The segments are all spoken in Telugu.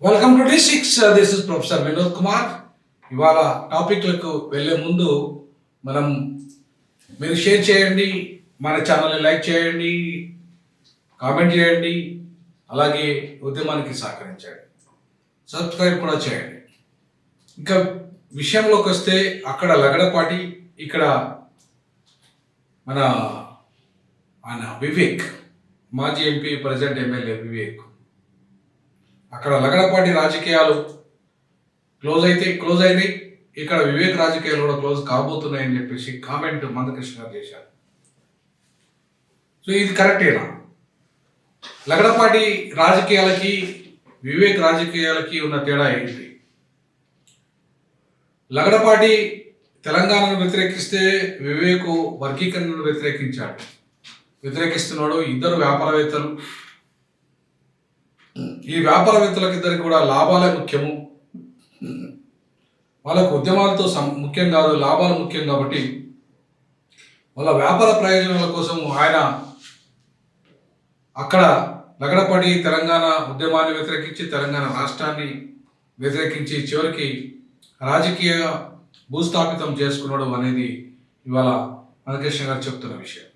వెల్కమ్ టు డి6. This is professor Vinod Kumar. ఇవాళ టాపిక్లకు వెళ్ళే ముందు మనం మీరు షేర్ చేయండి, మన ఛానల్ని లైక్ చేయండి, కామెంట్ చేయండి, అలాగే ఉద్యమానికి సహకరించండి, సబ్స్క్రైబ్ కూడా చేయండి. ఇంకా విషయంలోకి వస్తే అక్కడ లగడపాటి, ఇక్కడ మన వివేక్, మాజీ ఎంపీ ప్రజెంట్ ఎమ్మెల్యే వివేక్. అక్కడ లగడపాటి రాజకీయాలు క్లోజ్ అయినాయి, ఇక్కడ వివేక్ రాజకీయాలు కూడా క్లోజ్ కాబోతున్నాయని చెప్పేసి కామెంట్ మందకృష్ణ గారు చేశారు. సో ఇది కరెక్టేనా? లగడపాటి రాజకీయాలకి వివేక్ రాజకీయాలకి ఉన్న తేడా ఏంటి? లగడపాటి తెలంగాణను వ్యతిరేకిస్తే వివేక్ వర్గీకరణను వ్యతిరేకిస్తున్నాడు. ఇద్దరు వ్యాపారవేత్తలు. ఈ వ్యాపారవేత్తలకు ఇద్దరికి కూడా లాభాలే ముఖ్యము, వాళ్ళకు ఉద్యమాలతో ముఖ్యం కాదు, లాభాలు ముఖ్యం. కాబట్టి వాళ్ళ వ్యాపార ప్రయోజనాల కోసం ఆయన అక్కడ లగడపాటి తెలంగాణ ఉద్యమాన్ని వ్యతిరేకించి, తెలంగాణ రాష్ట్రాన్ని వ్యతిరేకించి చివరికి రాజకీయ భూస్థాపితం చేసుకున్నాడు అనేది ఇవాళ మందకృష్ణ గారు చెప్తున్న విషయం.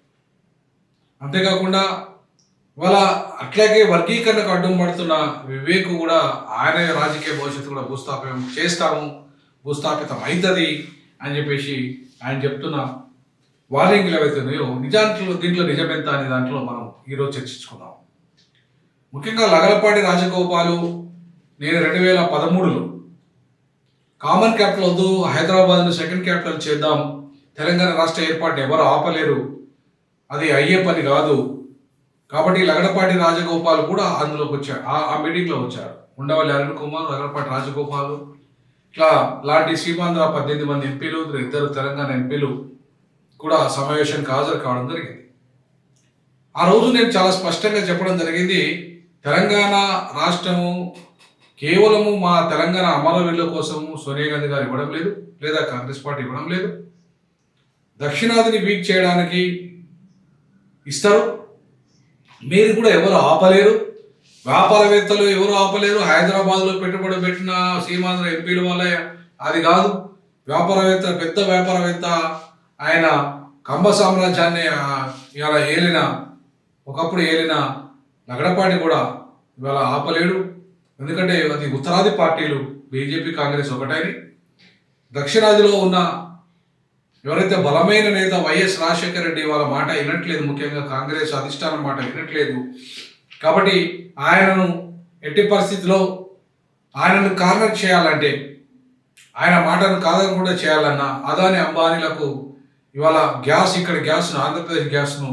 అంతేకాకుండా ఇవాళ అట్లాగే వర్గీకరణకు అడ్డం పడుతున్న వివేక్ కూడా ఆయన రాజకీయ భవిష్యత్తు కూడా భూస్థాపితం అవుతుంది అని చెప్పేసి ఆయన చెప్తున్న వార్నింగ్లు ఏవైతున్నాయో దీంట్లో నిజమెంత అనే దాంట్లో మనం ఈరోజు చర్చించుకుందాం. ముఖ్యంగా లగడపాటి రాజగోపాలు, నేను 2013లో కామన్ క్యాపిటల్ వద్దు, హైదరాబాద్ను సెకండ్ క్యాపిటల్ చేద్దాం, తెలంగాణ రాష్ట్ర ఏర్పాటుని ఎవరు ఆపలేరు, అది అయ్యే పని కాదు, కాబట్టి లగడపాటి రాజగోపాల్ కూడా అందులోకి వచ్చాడు, ఆ మీటింగ్లో వచ్చాడు. ఉండవల్లి అరుణ్ కుమార్, లగడపాటి రాజగోపాల్, ఇట్లా లాంటి సీమాంధ్ర 18 మంది ఎంపీలు, 2 తెలంగాణ ఎంపీలు కూడా సమావేశానికి హాజరు కావడం జరిగింది. ఆ రోజు నేను చాలా స్పష్టంగా చెప్పడం జరిగింది, తెలంగాణ రాష్ట్రము కేవలము మా తెలంగాణ అమరవీరుల కోసము సోనియా గాంధీ గారు ఇవ్వడం లేదు, లేదా కాంగ్రెస్ పార్టీ ఇవ్వడం లేదు. దక్షిణాదిని వీక్ చేయడానికి ఇస్తారు, మీరు కూడా ఎవరు ఆపలేరు, వ్యాపారవేత్తలు ఎవరు ఆపలేరు. హైదరాబాద్లో పెట్టుబడి పెట్టిన సీమాంధ్ర ఎంపీల వల్ల అది కాదు. పెద్ద వ్యాపారవేత్త ఆయన కంబ సామ్రాజ్యాన్ని ఇలా ఒకప్పుడు ఏలిన లగడపాటి కూడా ఇవాళ ఆపలేడు. ఎందుకంటే అది ఉత్తరాది పార్టీలు బీజేపీ కాంగ్రెస్ ఒకటైన, దక్షిణాదిలో ఉన్న ఎవరైతే బలమైన నేత వైఎస్ రాజశేఖర రెడ్డి వాళ్ళ మాట వినట్లేదు, ముఖ్యంగా కాంగ్రెస్ అధిష్టానం మాట వినట్లేదు. కాబట్టి ఆయనను ఎట్టి పరిస్థితిలో ఆయనను కార్నర్ చేయాలంటే, ఆయన మాటను కాదనకుండా చేయాలన్నా అదాని అంబానీలకు ఇవాళ ఇక్కడ గ్యాస్ను, ఆంధ్రప్రదేశ్ గ్యాస్ను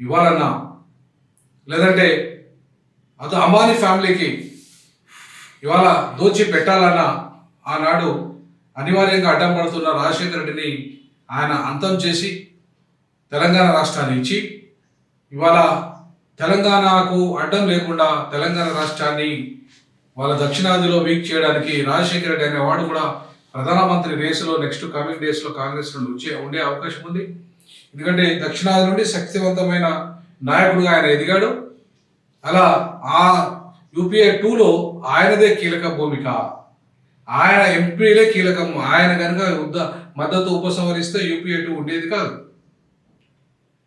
ఇవ్వాలన్నా, లేదంటే అంబానీ ఫ్యామిలీకి ఇవాళ దోచి పెట్టాలన్నా ఆనాడు అనివార్యంగా అడ్డం పడుతున్న రాజశేఖర రెడ్డిని ఆయన అంతం చేసి తెలంగాణ రాష్ట్రాన్ని ఇచ్చి, ఇవాళ తెలంగాణకు అడ్డం లేకుండా తెలంగాణ రాష్ట్రాన్ని వాళ్ళ దక్షిణాదిలో వీక్ చేయడానికి రాజశేఖర రెడ్డి అనేవాడు కూడా ప్రధానమంత్రి రేసులో నెక్స్ట్ కమింగ్ డేస్లో కాంగ్రెస్ నుండి ఉండే అవకాశం ఉంది. ఎందుకంటే దక్షిణాది నుండి శక్తివంతమైన నాయకుడుగా ఆయన ఎదిగాడు. అలా ఆ యూపీఏ 2లో ఆయనదే కీలక భూమిక, ఆయన ఎంపీలే కీలకం. ఆయన కనుక మద్దతు ఉపసంహరిస్తే యూపీఏ 2 ఉండేది కాదు.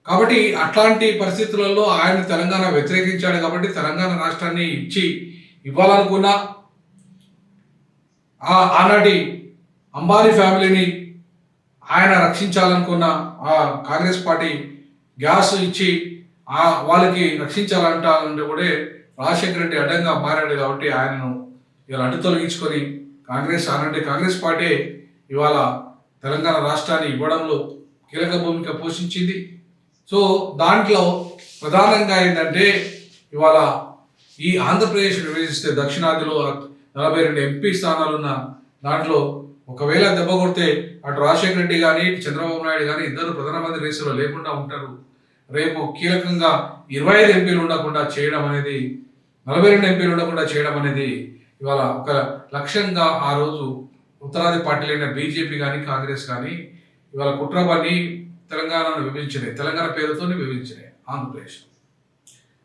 కాబట్టి అట్లాంటి పరిస్థితులలో ఆయన తెలంగాణ వ్యతిరేకించాడు. కాబట్టి తెలంగాణ రాష్ట్రాన్ని ఇవ్వాలనుకున్న ఆనాటి అంబానీ ఫ్యామిలీని ఆయన రక్షించాలనుకున్న ఆ కాంగ్రెస్ పార్టీ గ్యాస్ ఇచ్చి వాళ్ళకి రక్షించాలంటే కూడా రాజశేఖర రెడ్డి అడ్డంగా మారాడు. కాబట్టి ఆయనను ఇలా అడ్డు తొలగించుకొని కాంగ్రెస్ పార్టీ ఇవాళ తెలంగాణ రాష్ట్రాన్ని ఇవ్వడంలో కీలక భూమిక పోషించింది. సో దాంట్లో ప్రధానంగా ఏంటంటే ఇవాళ ఈ ఆంధ్రప్రదేశ్ విభజిస్తే దక్షిణాదిలో 42 ఎంపీ స్థానాలున్న దాంట్లో ఒకవేళ దెబ్బ కొడితే అటు రాజశేఖర రెడ్డి కానీ చంద్రబాబు నాయుడు కానీ ఇద్దరు ప్రధానమంత్రి రేసులో లేకుండా ఉంటారు. రేపు కీలకంగా 25 ఎంపీలు ఉండకుండా చేయడం అనేది, 42 ఎంపీలు ఉండకుండా చేయడం అనేది ఇవాళ ఒక లక్ష్యంగా ఆ రోజు ఉత్తరాది పార్టీలైన బీజేపీ కానీ కాంగ్రెస్ కానీ ఇవాళ కుట్రబన్ని తెలంగాణను విభజించినాయి, తెలంగాణ పేరుతోనే విభజించినాయి. ఆంధ్రప్రదేశ్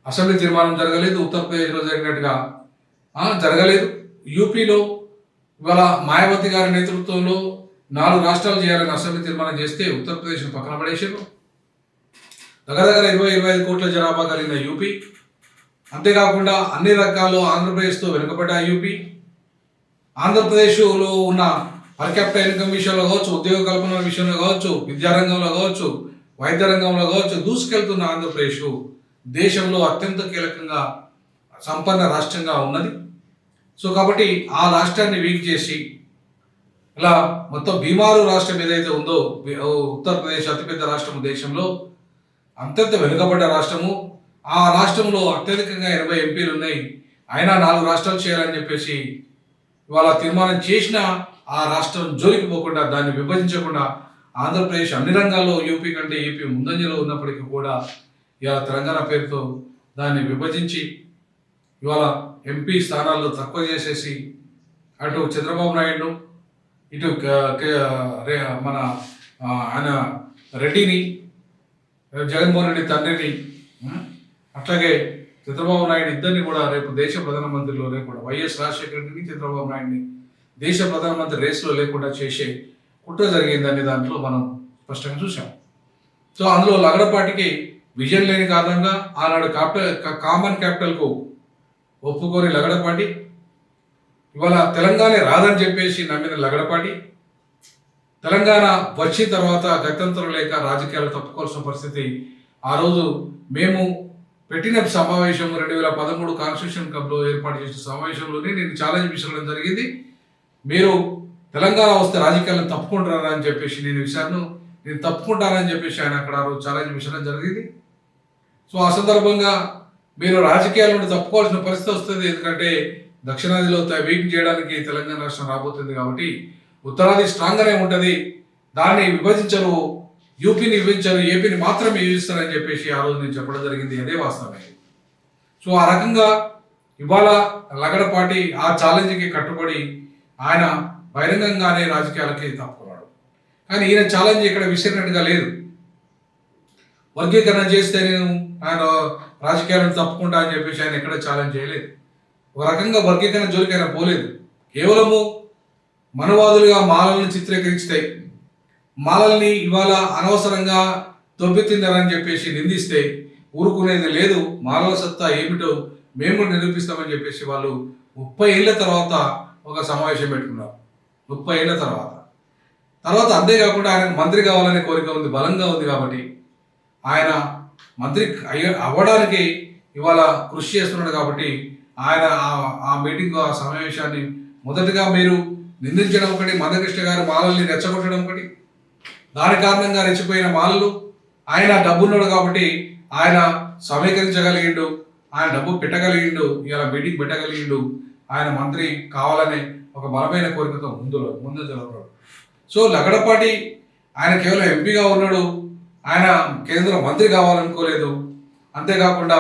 అసెంబ్లీ తీర్మానం జరగలేదు, ఉత్తరప్రదేశ్లో జరిగినట్టుగా జరగలేదు. యూపీలో ఇవాళ మాయావతి గారి నేతృత్వంలో 4 రాష్ట్రాలు చేయాలని అసెంబ్లీ తీర్మానం చేస్తే ఉత్తరప్రదేశ్ పక్కన పడేసారు. దగ్గర 20-25 కోట్ల జనాభా కలిగిన యూపీ, అంతేకాకుండా అన్ని రకాల్లో ఆంధ్రప్రదేశ్తో వెనుకబడ్డ యూపీ, ఆంధ్రప్రదేశ్లో ఉన్న పర్ క్యాపిటల్ ఇన్కమ్ విషయంలో కావచ్చు, ఉద్యోగ కల్పన విషయంలో కావచ్చు, విద్యారంగంలో కావచ్చు, వైద్య రంగంలో కావచ్చు దూసుకెళ్తున్న ఆంధ్రప్రదేశ్ దేశంలో అత్యంత కీలకంగా సంపన్న రాష్ట్రంగా ఉన్నది. సో కాబట్టి ఆ రాష్ట్రాన్ని వీక్ చేసి ఇలా మొత్తం బీమారు రాష్ట్రం ఏదైతే ఉందో, ఉత్తరప్రదేశ్ అతిపెద్ద రాష్ట్రము దేశంలో, అత్యంత వెనుకబడ్డ రాష్ట్రము, ఆ రాష్ట్రంలో అత్యధికంగా 80 ఎంపీలు ఉన్నాయి. అయినా 4 రాష్ట్రాలు చేయాలని చెప్పేసి ఇవాళ తీర్మానం చేసిన ఆ రాష్ట్రం జోలికి పోకుండా, దాన్ని విభజించకుండా ఆంధ్రప్రదేశ్ అన్ని రంగాల్లో యూపీ కంటే ఏపీ ముందంజలో ఉన్నప్పటికీ కూడా ఇవాళ తెలంగాణ పేరుతో దాన్ని విభజించి ఇవాళ ఎంపీ స్థానాల్లో తక్కువ చేసేసి అటు చంద్రబాబు నాయుడు, ఇటు మన ఆయన రెడ్డిని, జగన్మోహన్ రెడ్డి తండ్రిని, అట్లాగే చంద్రబాబు నాయుడు ఇద్దరిని కూడా రేపు దేశ ప్రధానమంత్రిలో లేకుండా, వైఎస్ రాజశేఖర రెడ్డిని చంద్రబాబు నాయుడిని దేశ ప్రధానమంత్రి రేసులో లేకుండా చేసే కుట్ర జరిగిందనే దాంట్లో మనం స్పష్టంగా చూసాం. సో అందులో లగడపాటికి విజన్ లేని కారణంగా ఆనాడు కామన్ క్యాపిటల్కు ఒప్పుకొని లగడపాటి, ఇవాళ తెలంగాణ రాదని చెప్పేసి నమ్మిన లగడపాటి, తెలంగాణ వచ్చిన తర్వాత గత్యంతరం లేక రాజకీయాలు తప్పుకోవాల్సిన పరిస్థితి. ఆ రోజు మేము పెట్టిన సమావేశం 2013 కాన్స్టిట్యూషన్ క్లబ్లో ఏర్పాటు చేసిన సమావేశంలోనే నేను ఛాలెంజ్ విసరడం జరిగింది. మీరు తెలంగాణ వస్తే రాజకీయాలను తప్పుకుంటారా అని చెప్పేసి నేను తప్పుకుంటానని చెప్పేసి ఆయన అక్కడ ఆ రోజు ఛాలెంజ్ విసరడం జరిగింది. సో ఆ సందర్భంగా మీరు రాజకీయాల నుండి తప్పుకోవాల్సిన పరిస్థితి వస్తుంది, ఎందుకంటే దక్షిణాదిలో వీక్ చేయడానికి తెలంగాణ రాష్ట్రం రాబోతుంది కాబట్టి ఉత్తరాది స్ట్రాంగ్గానే ఉంటుంది, దాన్ని విభజించరు, యూపీని విభజించరు, ఏపీని మాత్రమే విభజిస్తారని చెప్పేసి ఆ రోజు నేను చెప్పడం జరిగింది. అదే వాస్తవమే. సో ఆ రకంగా ఇవాళ లగడపాటి ఆ ఛాలెంజ్కి కట్టుబడి ఆయన బహిరంగంగానే రాజకీయాలకి తప్పుకున్నాడు. కానీ ఈయన ఛాలెంజ్ ఇక్కడ విసిరినట్టుగా లేదు. వర్గీకరణ చేస్తే నేను ఆయన రాజకీయాలను తప్పుకుంటా అని చెప్పేసి ఆయన ఎక్కడ ఛాలెంజ్ చేయలేదు. ఒక రకంగా వర్గీకరణ జోలికి ఆయన పోలేదు. కేవలము మనవాదులుగా మాలలను చిత్రీకరిస్తాయి, మాలల్ని ఇవాళ అనవసరంగా దొబ్బెత్తిందని చెప్పేసి నిందిస్తే ఊరుకునేది లేదు. మాలల సత్తా ఏమిటో మేము నిరూపిస్తామని చెప్పేసి వాళ్ళు 30 ఏళ్ల తర్వాత ఒక సమావేశం పెట్టుకున్నారు. 30 ఏళ్ల తర్వాత అంతేకాకుండా ఆయనకు మంత్రి కావాలనే కోరిక ఉంది, బలంగా ఉంది. కాబట్టి ఆయన మంత్రి అవ్వడానికి ఇవాళ కృషి చేస్తున్నాడు. కాబట్టి ఆయన ఆ మీటింగ్, ఆ సమావేశాన్ని మొదటగా మీరు నిందించడం ఒకటి, మందకృష్ణ గారు మాలల్ని రెచ్చగొట్టడం ఒకటి, దాని కారణంగా రెచ్చిపోయిన మాలలు, ఆయన డబ్బున్నాడు కాబట్టి ఆయన సమీకరించగలిగిండు, ఆయన డబ్బు పెట్టగలిగిండు, ఇలా మీటింగ్ పెట్టగలిగిండు, ఆయన మంత్రి కావాలనే ఒక బలమైన కోరికతో ముందు జరగడు. సో లగడపాటి ఆయన కేవలం ఎంపీగా ఉన్నాడు, ఆయన కేంద్ర మంత్రి కావాలనుకోలేదు. అంతేకాకుండా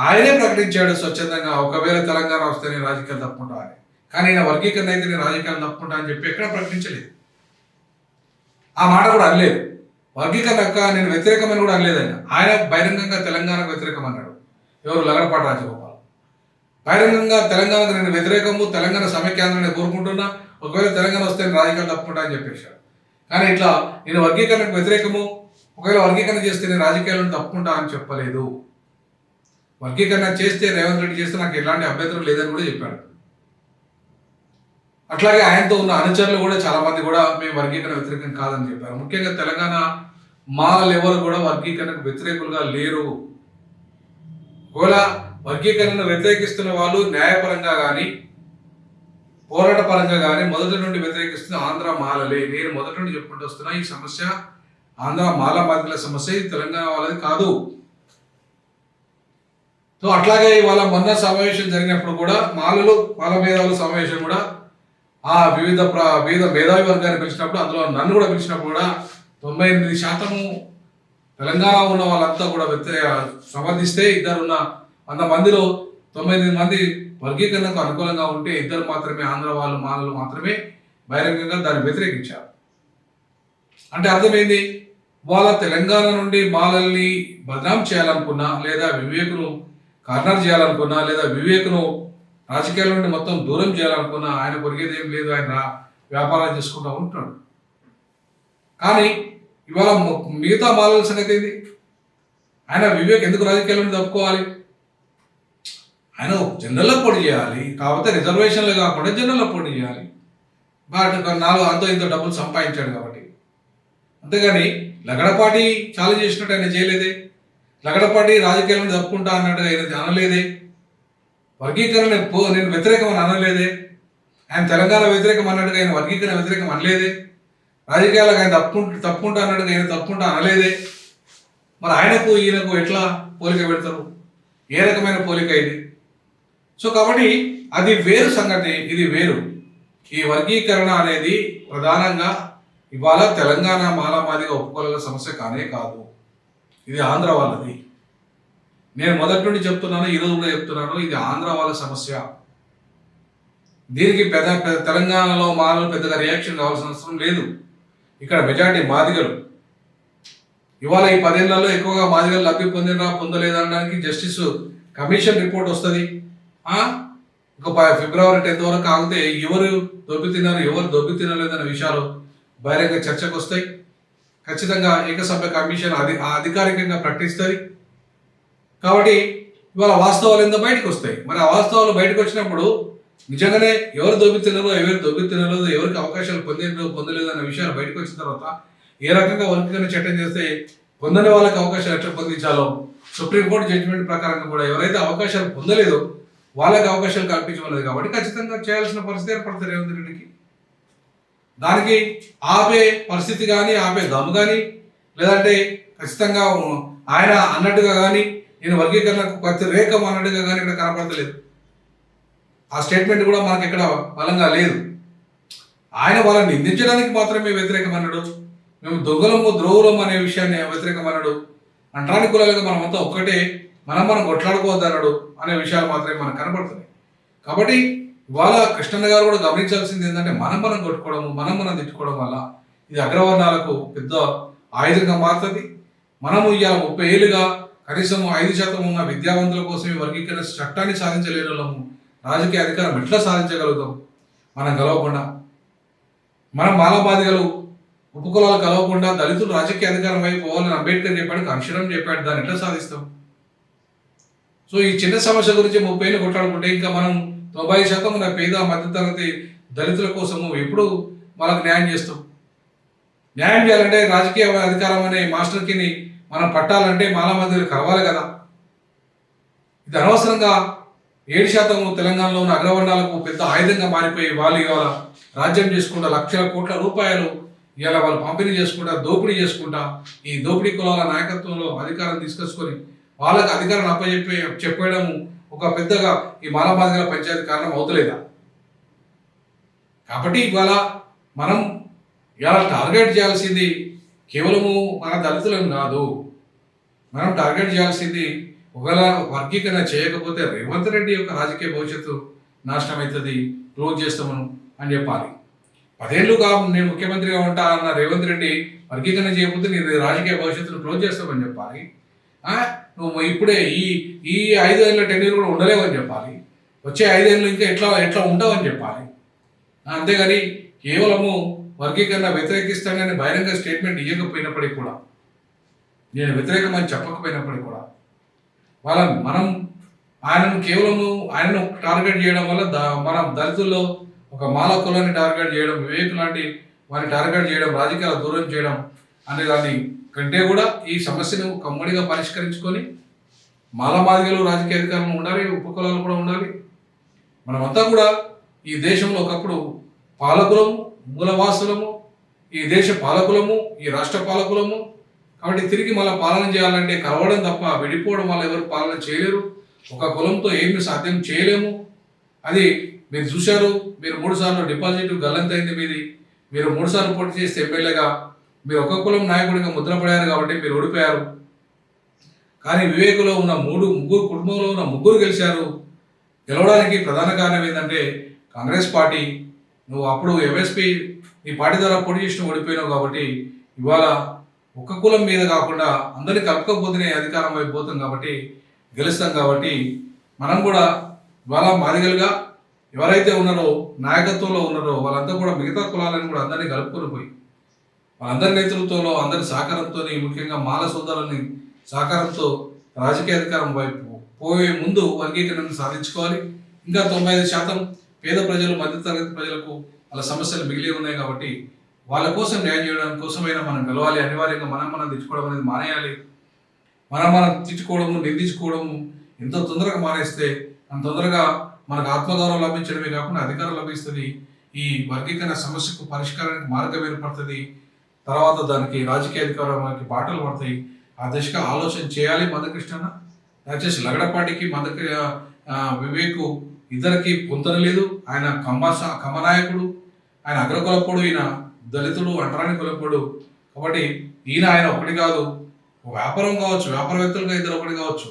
ఆయనే ప్రకటించాడు స్వచ్ఛందంగా, ఒకవేళ తెలంగాణ వస్తే నేను రాజకీయాలు తప్పుకుంటా అని. కానీ ఆయన వర్గీకరణ అయితే నేను రాజకీయాలు తప్పుకుంటా అని చెప్పి ఎక్కడ ప్రకటించలేదు, ఆ మాట కూడా అనలేదు. వర్గీకరణకు నేను వ్యతిరేకమని కూడా అనలేదు. ఆయన బహిరంగంగా తెలంగాణకు వ్యతిరేకం అన్నాడు. ఎవరు? లగడపాటి రాజగోపాల్. బహిరంగంగా తెలంగాణకు నేను వ్యతిరేకము, తెలంగాణ సమైక్యాంధ్రాన్ని కోరుకుంటున్నా, ఒకవేళ తెలంగాణ వస్తే నేను రాజకీయాలు తప్పుకుంటా అని చెప్పేశాడు. కానీ ఇట్లా నేను వర్గీకరణకు వ్యతిరేకము, ఒకవేళ వర్గీకరణ చేస్తే నేను రాజకీయాలను తప్పుకుంటా అని చెప్పలేదు. వర్గీకరణ చేస్తే రేవంత్ రెడ్డి చేస్తే నాకు ఎలాంటి అభ్యంతరం లేదని కూడా చెప్పాడు. అట్లాగే ఆయనతో ఉన్న అనుచరులు కూడా చాలా మంది కూడా మేము వర్గీకరణ వ్యతిరేకం కాదని చెప్పారు. ముఖ్యంగా తెలంగాణ మాలలు ఎవరు కూడా వర్గీకరణకు వ్యతిరేకులుగా లేరు. ఒకవేళ వర్గీకరణను వ్యతిరేకిస్తున్న వాళ్ళు న్యాయపరంగా కానీ పోరాట పరంగా కానీ మొదటి నుండి వ్యతిరేకిస్తున్న ఆంధ్ర మాలలే. నేను మొదటి నుండి చెప్పుకుంటూ వస్తున్నా, ఈ సమస్య ఆంధ్ర మాల బాధితుల సమస్య, ఇది తెలంగాణ వాళ్ళది కాదు. సో అట్లాగే ఇవాళ మొన్న సమావేశం జరిగినప్పుడు కూడా మాల మేధావుల సమావేశం కూడా ఆ వివిధ మేధావి వర్గాన్ని పిలిచినప్పుడు, అందులో నన్ను కూడా పిలిచినప్పుడు కూడా 98% తెలంగాణ ఉన్న వాళ్ళంతా కూడా సమర్థిస్తే, ఇద్దరున్న 100 మందిలో 98 మంది వర్గీకరణకు అనుకూలంగా ఉంటే, ఇద్దరు మాత్రమే ఆంధ్ర వాళ్ళు మాలలు మాత్రమే బహిరంగంగా దాన్ని వ్యతిరేకించారు. అంటే అర్థమైంది, వాళ్ళ తెలంగాణ నుండి మాలల్ని బదనాం చేయాలనుకున్నా, లేదా వివేకును కార్నర్ చేయాలనుకున్నా, లేదా వివేకును రాజకీయాల నుండి మొత్తం దూరం చేయాలనుకున్నా ఆయన కొరిగేది ఏం లేదు, ఆయన వ్యాపారాలు చేసుకుంటూ ఉంటున్నాడు. కానీ ఇవాళ మిగతా మాలల సంగతి ఏంది? ఆయన వివేక్ ఎందుకు రాజకీయాల నుండి తప్పుకోవాలి? ఆయన జనరల్లో పోటీ చేయాలి, కాకపోతే రిజర్వేషన్లు కాకుండా జనరల్లో పోటీ చేయాలి. వాటి నాలుగు అంతో ఇంతో డబ్బులు సంపాదించాడు కాబట్టి. అంతేగాని లగడపాటి ఛాలెంజ్ చేసినట్టు ఆయన చేయలేదే. లగడపాటి రాజకీయాలను తప్పుకుంటా అన్నట్టుగా ఆయన అనలేదే. వర్గీకరణ నేను వ్యతిరేకం అని అనలేదే. ఆయన తెలంగాణ వ్యతిరేకం అన్నట్టుగా ఆయన వర్గీకరణ వ్యతిరేకం అనలేదే. రాజకీయాలకు ఆయన తప్పుకుంటా అన్నట్టుగా ఆయన తప్పుకుంటా అనలేదే. మరి ఆయనకు ఈయనకు ఎట్లా పోలిక పెడతారు? ఏ రకమైన పోలిక ఇది? సో కాబట్టి అది వేరు సంగతి, ఇది వేరు. ఈ వర్గీకరణ అనేది ప్రధానంగా ఇవాళ తెలంగాణ మాలామాదిగా ఒప్పుకోగల సమస్య కానే కాదు. ఇది ఆంధ్ర వాళ్ళది. నేను మొదటి నుండి చెప్తున్నాను, ఈరోజు కూడా చెప్తున్నాను, ఇది ఆంధ్ర వాళ్ళ సమస్య. దీనికి తెలంగాణలో మాలలు పెద్దగా రియాక్షన్ కావాల్సిన అవసరం లేదు. ఇక్కడ మెజారిటీ మాదిగలు. ఇవాళ ఈ 10 ఏళ్లలో ఎక్కువగా మాదిగలు లబ్ధి పొందలేదనడానికి జస్టిస్ కమిషన్ రిపోర్ట్ వస్తుంది. ఇంకో ఫిబ్రవరి 10th వరకు ఆగితే ఎవరు దొబ్బితిన్నారు, ఎవరు దొబ్బితినలేదన్న విషయాలు బహిరంగ చర్చకు వస్తాయి. ఖచ్చితంగా ఏకసభ్య కమిషన్ అధికారికంగా ప్రకటిస్తుంది. కాబట్టి ఇవాళ వాస్తవాలు ఎంత బయటకు వస్తాయి. మరి ఆ వాస్తవాలు బయటకు వచ్చినప్పుడు నిజంగానే ఎవరు దొబ్బితిన్నారో, ఎవరు దొబ్బితినలేదో, ఎవరికి అవకాశాలు పొందలేదు అన్న విషయాలు బయటకు వచ్చిన తర్వాత ఏ రకంగా వర్గీకరణ చట్టం చేస్తే పొందని వాళ్ళకి అవకాశాలు ఎట్లా పొందించాలో సుప్రీంకోర్టు జడ్జిమెంట్ ప్రకారంగా కూడా ఎవరైతే అవకాశాలు పొందలేదో వాళ్ళకి అవకాశాలు కల్పించమన్నది. కాబట్టి ఖచ్చితంగా చేయాల్సిన పరిస్థితి ఏర్పడుతుంది రేవంత్ రెడ్డికి. దానికి ఆపే పరిస్థితి కానీ, ఆపే దమ్ము కానీ, లేదంటే ఖచ్చితంగా ఆయన అన్నట్టుగా కానీ నేను వర్గీకరణకు వ్యతిరేకం అన్నట్టుగా కానీ ఇక్కడ కనపడతలేదు. ఆ స్టేట్మెంట్ కూడా మనకి ఇక్కడ బలంగా లేదు. ఆయన వాళ్ళని నిందించడానికి మాత్రమే వ్యతిరేకం అన్నాడు. మేము దొంగలము ద్రోవులము అనే విషయాన్ని వ్యతిరేకం అన్నాడు. అంటరాని కులాలుగా మనమంతా ఒక్కటే, మనం కొట్లాడుకోవద్దు అన్నాడు అనే విషయాలు మాత్రమే మనకు కనపడుతున్నాయి. కాబట్టి ఇవాళ కృష్ణన్న గారు కూడా గమనించాల్సింది ఏంటంటే మనం కొట్టుకోవడము, మనం తిట్టుకోవడం వల్ల ఇది అగ్రవర్ణాలకు పెద్ద ఆయుధంగా మారుతుంది. మనము ఇవాళ 30 ఏళ్ళుగా కనీసం 5% ఉన్న విద్యావంతుల కోసం ఈ వర్గీకరణ చట్టాన్ని సాధించలేని వాళ్ళము రాజకీయ అధికారం ఎట్లా సాధించగలుగుతాం? మనం కలవకుండా, మనం మాలబాధిగలు ఉపకులాలు కలవకుండా దళితులు రాజకీయ అధికారం వైపు పోవాలని అంబేద్కర్ చెప్పాడు, అక్షరం చెప్పాడు. దాన్ని ఎట్లా సాధిస్తాం? సో ఈ చిన్న సమస్య గురించి 30 ఏళ్ళు కొట్లాడుకుంటే ఇంకా మనం 90% ఉన్న పేద మధ్యతరగతి దళితుల కోసము ఎప్పుడు వాళ్ళకు న్యాయం చేస్తాం? న్యాయం చేయాలంటే రాజకీయ అధికారం అనే మాస్టర్కి మనం పట్టాలంటే మాలామాదిగలు కావాలి కదా. ఇది అనవసరంగా 7% తెలంగాణలో ఉన్న అగ్రవర్ణాలకు పెద్ద ఆయుధంగా మారిపోయి వాళ్ళు ఇవాళ రాజ్యం చేసుకుంటా లక్షల కోట్ల రూపాయలు ఇవాళ వాళ్ళు పంపిణీ చేసుకుంటా, దోపిడీ చేసుకుంటా, ఈ దోపిడీ కులాల నాయకత్వంలో అధికారం తీసుకొచ్చుకొని వాళ్ళకి అధికారం చెప్పడం ఒక పెద్దగా ఈ మాలామాదిగల పంచాయతీ కారణం అవుతలేదా? కాబట్టి ఇవాళ మనం ఇలా టార్గెట్ చేయాల్సింది కేవలము మన దళితులను కాదు. మనం టార్గెట్ చేయాల్సింది ఒకవేళ వర్గీకరణ చేయకపోతే రేవంత్ రెడ్డి యొక్క రాజకీయ భవిష్యత్తు నాశనం అవుతుంది, క్లోజ్ చేస్తామను అని చెప్పాలి. 10 ఏళ్ళుగా నేను ముఖ్యమంత్రిగా ఉంటా అన్న రేవంత్ రెడ్డి వర్గీకరణ చేయకపోతే నేను రాజకీయ భవిష్యత్తును క్లోజ్ చేస్తామని చెప్పాలి. నువ్వు ఇప్పుడే ఈ 5 ఏళ్ళ టెన్యూర్ కూడా ఉండలేవని చెప్పాలి. వచ్చే 5 ఏళ్ళు ఇంకా ఎట్లా ఉండవని చెప్పాలి. అంతేగాని కేవలము వర్గీకరణ వ్యతిరేకిస్తానని బహిరంగ స్టేట్మెంట్ ఇవ్వకపోయినప్పటికీ కూడా, నేను వ్యతిరేకమని చెప్పకపోయినప్పటికీ కూడా మనం ఆయనను టార్గెట్ చేయడం వల్ల మనం దళితుల్లో ఒక మాల కులాన్ని టార్గెట్ చేయడం, వివేక్ లాంటి వారిని టార్గెట్ చేయడం, రాజకీయాలు దూరం చేయడం అనే దాన్ని కంటే కూడా ఈ సమస్యను కమ్మడిగా పరిష్కరించుకొని మాలమాదిగలు రాజకీయ అధికారులు ఉండాలి, ఉపకులాలు కూడా ఉండాలి. మనమంతా కూడా ఈ దేశంలో ఒకప్పుడు పాలకులము, మూలవాసులము, ఈ దేశ పాలకులము, ఈ రాష్ట్ర పాలకులము. కాబట్టి తిరిగి మళ్ళీ పాలన చేయాలంటే కలవడం తప్ప విడిపోవడం వల్ల ఎవరు పాలన చేయలేరు. ఒక కులంతో ఏమి సాధ్యం చేయలేము. అది మీరు చూశారు. మీరు 3 సార్లు డిపాజిట్ గల్లంతైంది మీది. మీరు 3 సార్లు పోటీ చేస్తే ఎమ్మెల్యేగా మీరు ఒక కులం నాయకుడిగా ముద్రపడారు కాబట్టి మీరు ఓడిపోయారు. కానీ వివేకులో ఉన్న ముగ్గురు కుటుంబంలో ఉన్న ముగ్గురు గెలిచారు. గెలవడానికి ప్రధాన కారణం ఏంటంటే కాంగ్రెస్ పార్టీ. నువ్వు అప్పుడు ఎంఎస్పీ నీ పార్టీ ద్వారా పోటీ చేసిన ఓడిపోయినావు. కాబట్టి ఇవాళ ఒక్క కులం మీద కాకుండా అందరినీ కలుపుకపోతేనే అధికారం వైపు పోతాం కాబట్టి గెలుస్తాం. కాబట్టి మనం కూడా ఇవాళ మాదిగలుగా ఎవరైతే ఉన్నారో నాయకత్వంలో ఉన్నారో వాళ్ళంతా కూడా మిగతా కులాలను కూడా అందరినీ కలుపుకొని పోయి వాళ్ళందరి నేతృత్వంలో అందరి సహకారంతో ముఖ్యంగా మాల సోదరులని సహకారంతో రాజకీయ అధికారం వైపు పోయే ముందు వర్గీకరణను సాధించుకోవాలి. ఇంకా 95% పేద ప్రజలు మధ్యతరగతి ప్రజలకు వాళ్ళ సమస్యలు మిగిలి ఉన్నాయి కాబట్టి వాళ్ళ కోసం న్యాయం చేయడం కోసమైనా మనం గెలవాలి. అనివార్యంగా మనం తెచ్చుకోవడం అనేది మానేయాలి. మనం తిట్టుకోవడము నిందించుకోవడము ఎంత తొందరగా మానేస్తే అంత తొందరగా మనకు ఆత్మగౌరవం లభించడమే కాకుండా అధికారం లభిస్తుంది. ఈ వర్గీకరణ సమస్యకు పరిష్కారానికి మార్గం ఏర్పడుతుంది. తర్వాత దానికి రాజకీయ అధికారానికి బాటలు పడతాయి. ఆ దిశగా ఆలోచన చేయాలి. మందకృష్ణ దయచేసి లగడపాటికి వివేక్ ఇద్దరికి పొంతన లేదు. ఆయన కమనాయకుడు, ఆయన అగ్రకులపుడు, ఈయన దళితుడు, అంటరాని కులపుడు. కాబట్టి ఆయన ఒకటి కాదు, వ్యాపారం కావచ్చు, వ్యాపారవేత్తలుగా ఇద్దరు ఒకటి కావచ్చు,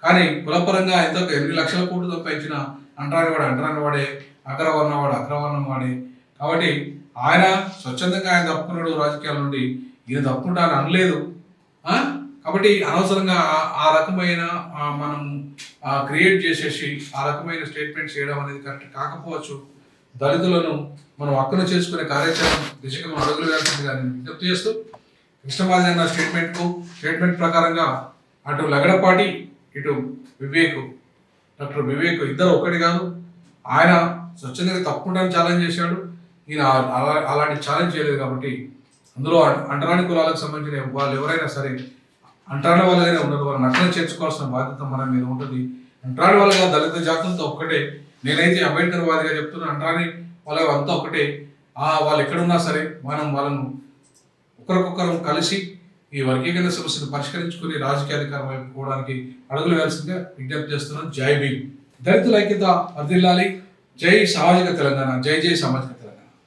కానీ కులపరంగా ఎంత 8 లక్షల కోట్లు సంపాదించిన అంటరాని వాడే, అగ్రవర్ణం వాడే. కాబట్టి ఆయన స్వచ్ఛందంగా ఆయన తప్పుకున్నాడు రాజకీయాల నుండి. ఈయన తప్పుకుంటా అని అనలేదు. కాబట్టి అనవసరంగా ఆ రకమైన మనం క్రియేట్ చేసేసి ఆ రకమైన స్టేట్మెంట్స్ చేయడం అనేది కరెక్ట్ కాకపోవచ్చు. దళితులను మనం హక్కును చేసుకునే కార్యాచరణ దిశగా మనం అడుగులు వేయాల్సిందిగా నేను విజ్ఞప్తి చేస్తూ, కృష్ణమాది అన్న స్టేట్మెంట్ ప్రకారంగా అటు లగడపాటి ఇటు డాక్టర్ వివేక్ ఇద్దరు ఒకటి కాదు. ఆయన స్వచ్ఛందంగా తప్పుకుంటాను ఛాలెంజ్ చేశాడు. ఈయన అలాంటి ఛాలెంజ్ చేయలేదు. కాబట్టి అందులో అంటరాని కులాలకు సంబంధించిన వాళ్ళు ఎవరైనా సరే అంటరాని వాళ్ళగానే ఉండదు. వాళ్ళని అక్కడ చేర్చుకోవాల్సిన బాధ్యత మన మీద ఉంటుంది. అంటరాని వాళ్ళగా దళిత జాతులతో ఒక్కటే. నేనైతే అంబేద్కర్ వాదిగా చెప్తున్నా, అంటరాని వాళ్ళ అంతా ఒకటే. వాళ్ళు ఎక్కడున్నా సరే మనం వాళ్ళను ఒకరికొకరు కలిసి ఈ వర్గీకరణ సమస్యను పరిష్కరించుకుని రాజకీయ అధికారం వైపు పోవడానికి అడుగులు వేయాల్సిందిగా విజ్ఞప్తి చేస్తున్నాను. జై భీమ్. దళితుల ఐక్యత వర్ధిల్లాలి. జై సామాజిక తెలంగాణ. జై సామాజిక